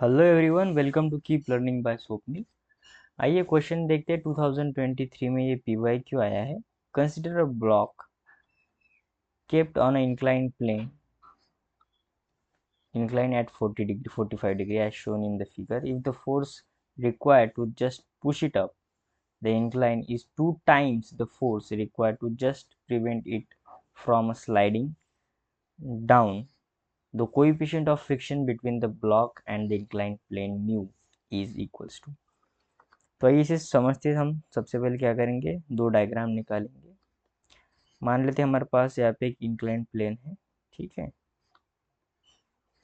Hello everyone, welcome to keep learning by Swapnil. आइए question देखते हैं। 2023 में ये PYQ आया है। Consider a block kept on a incline at 40 degree 45 degree as shown in the figure. If the force required to just push it up the incline is 2 times the force required to just prevent it from sliding down, the coefficient of friction between the block and the inclined plane mu is equals to। तो आइए इसे समझते हम सबसे पहले क्या करेंगे, दो डायग्राम निकालेंगे। मान लेते हैं हमारे पास यहाँ पे एक इंक्लाइन प्लेन है, ठीक है,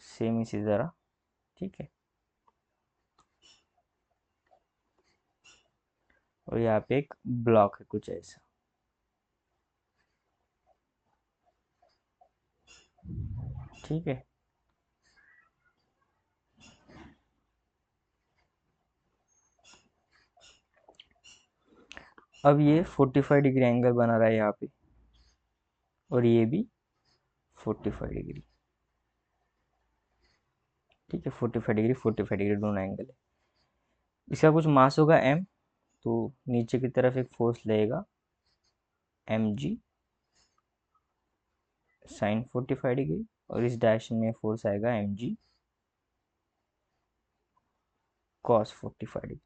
सेम इसी तरह, ठीक है, और यहाँ पे एक ब्लॉक है कुछ ऐसा, ठीक है। अब ये 45 डिग्री एंगल बना रहा है यहाँ पे, और ये भी 45 डिग्री, ठीक है, 45 डिग्री दोनों एंगल है। इसका कुछ मास होगा m, तो नीचे की तरफ एक फोर्स लगेगा mg साइन 45 डिग्री, और इस डायरेक्शन में फोर्स आएगा mg कॉस 45 डिग्री।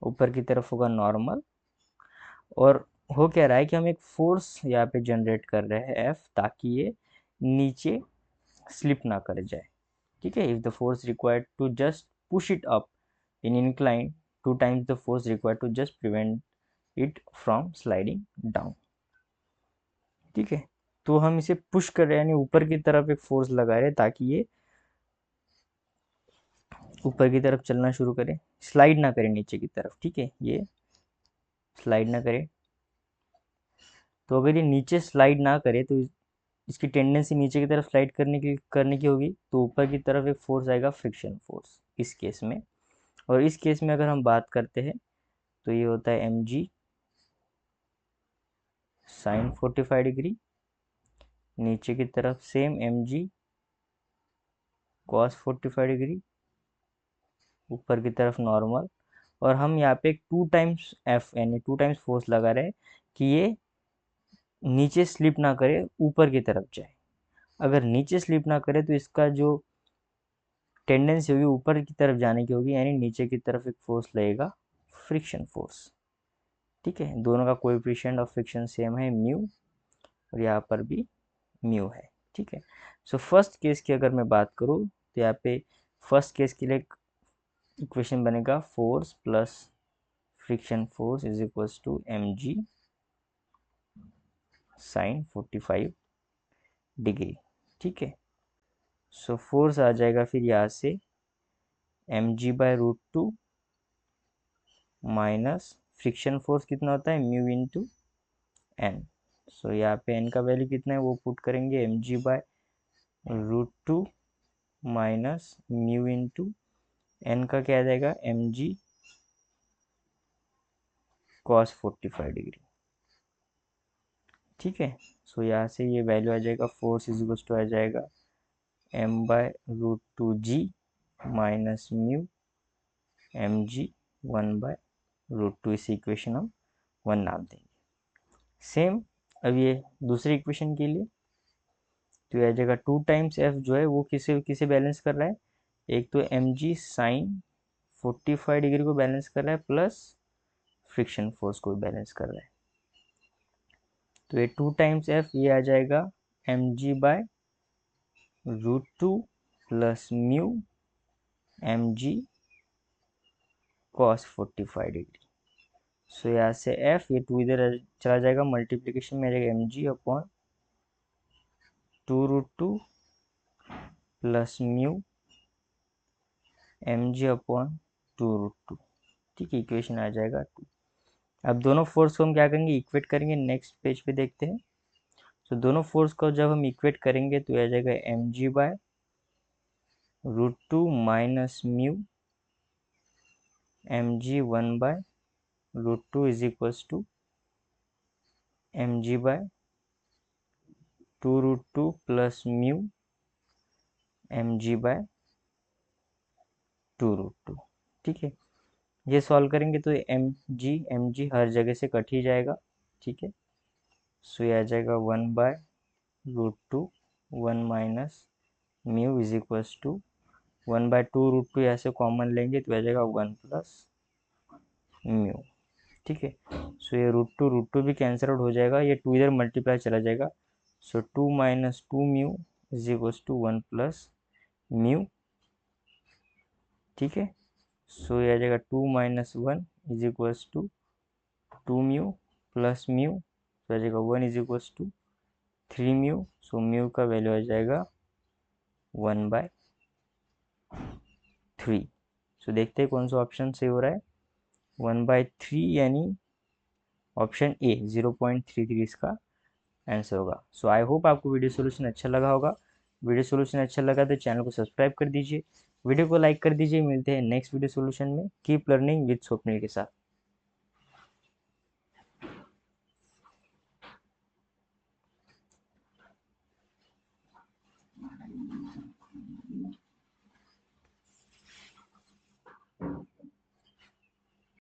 ऊपर की तरफ होगा नॉर्मल, और हो क्या रहा है कि हम एक फोर्स यहाँ पे जनरेट कर रहे हैं F, ताकि ये नीचे स्लिप ना कर जाए, ठीक है। If the force required to just push it up in incline, 2 times the force required to just prevent it from sliding down, ठीक है। तो हम इसे पुश कर रहे हैं, यानी ऊपर की तरफ एक फोर्स लगा रहे हैं ताकि ये ऊपर की तरफ चलना शुरू करे, स्लाइड ना करे नीचे की तरफ, ठीक है, ये स्लाइड ना करे। तो अगर ये नीचे स्लाइड ना करे तो इसकी टेंडेंसी नीचे की तरफ स्लाइड करने की होगी, तो ऊपर की तरफ एक फोर्स आएगा, फ्रिक्शन फोर्स इस केस में। और इस केस में अगर हम बात करते हैं तो ये होता है mg साइन 45 डिग्री, नीचे की तरफ सेम mg कॉस 45 डिग्री, ऊपर की तरफ नॉर्मल। और हम यहाँ पे 2 टाइम्स एफ यानी 2 टाइम्स फोर्स लगा रहे हैं कि ये नीचे स्लिप ना करे, ऊपर की तरफ जाए। अगर नीचे स्लिप ना करे तो इसका जो टेंडेंसी होगी ऊपर की तरफ जाने की होगी, यानी नीचे की तरफ एक फोर्स लगेगा, फ्रिक्शन फोर्स, ठीक है। दोनों का कोएफिशिएंट ऑफ फ्रिक्शन सेम है म्यू, और यहाँ पर भी म्यू है, ठीक है। सो फर्स्ट केस की अगर मैं बात करूँ तो यहाँ पे फर्स्ट केस के लिए इक्वेशन बनेगा force plus friction force is equals to mg sine 45 degree, ठीक है। सो फोर्स आ जाएगा फिर यहाँ से mg/√2 माइनस फ्रिक्शन फोर्स कितना होता है म्यू इंटू एन। सो यहाँ पे एन का वैल्यू कितना है वो पुट करेंगे, mg/√2 minus mu into N का क्या आ जाएगा, mg कॉस 45 डिग्री, ठीक है। सो यहाँ से ये वैल्यू आ जाएगा, फोर्स इज इक्वल टू आ जाएगा m/√2g माइनस म्यू mg 1/√2। इस इक्वेशन हम 1 नाम देंगे। सेम अब ये दूसरी इक्वेशन के लिए तो यह आ जाएगा 2 टाइम्स एफ जो है वो किसे किसे बैलेंस कर रहा है, एक तो mg साइन 45 डिग्री को बैलेंस कर रहा है, प्लस फ्रिक्शन फोर्स को बैलेंस कर रहा है। तो ये 2 टाइम्स एफ ये आ जाएगा mg/√2 plus mu mg cos 45 degree. So यहाँ से f ये 2 इधर चला जाएगा, मल्टीप्लीकेशन में आ जाएगा mg/√2 प्लस म्यू mg/√2, ठीक है, इक्वेशन आ जाएगा 2। अब दोनों फोर्स को हम क्या करेंगे, इक्वेट करेंगे। नेक्स्ट पेज पे देखते हैं। तो दोनों फोर्स को जब हम इक्वेट करेंगे तो आ जाएगा mg/√2 minus mu mg 1/√2 is equals to mg/√2 plus mu mg/√2 2√2। ठीक है, ये सॉल्व करेंगे तो एम जी हर जगह से कट ही जाएगा। ठीक है, सो ये आ जाएगा 1/√2, 1 minus mu is equals to 1/2√2, यहाँ से कॉमन लेंगे तो आ जाएगा 1 प्लस म्यू। ठीक है, सो ये √2 भी कैंसिल आउट हो जाएगा, ये 2 इधर मल्टीप्लाई चला जाएगा, so 2 minus 2 mu is equals to 1 plus mu. ठीक है, सो ये आ जाएगा 2 minus 1 is equals to 2 mu plus mu, तो आ जाएगा 1 is equals to 3 mu. So mu का वैल्यू आ जाएगा 1/3। सो देखते हैं कौन सा ऑप्शन सही हो रहा है। 1/3 यानी ऑप्शन ए 0.33 इसका आंसर होगा। सो आई होप आपको वीडियो सोल्यूशन अच्छा लगा होगा। वीडियो सोल्यूशन अच्छा लगा तो चैनल को सब्सक्राइब कर दीजिए, वीडियो को लाइक कर दीजिए। मिलते हैं नेक्स्ट वीडियो सोल्यूशन में। कीप लर्निंग विद स्वप्निल के साथ।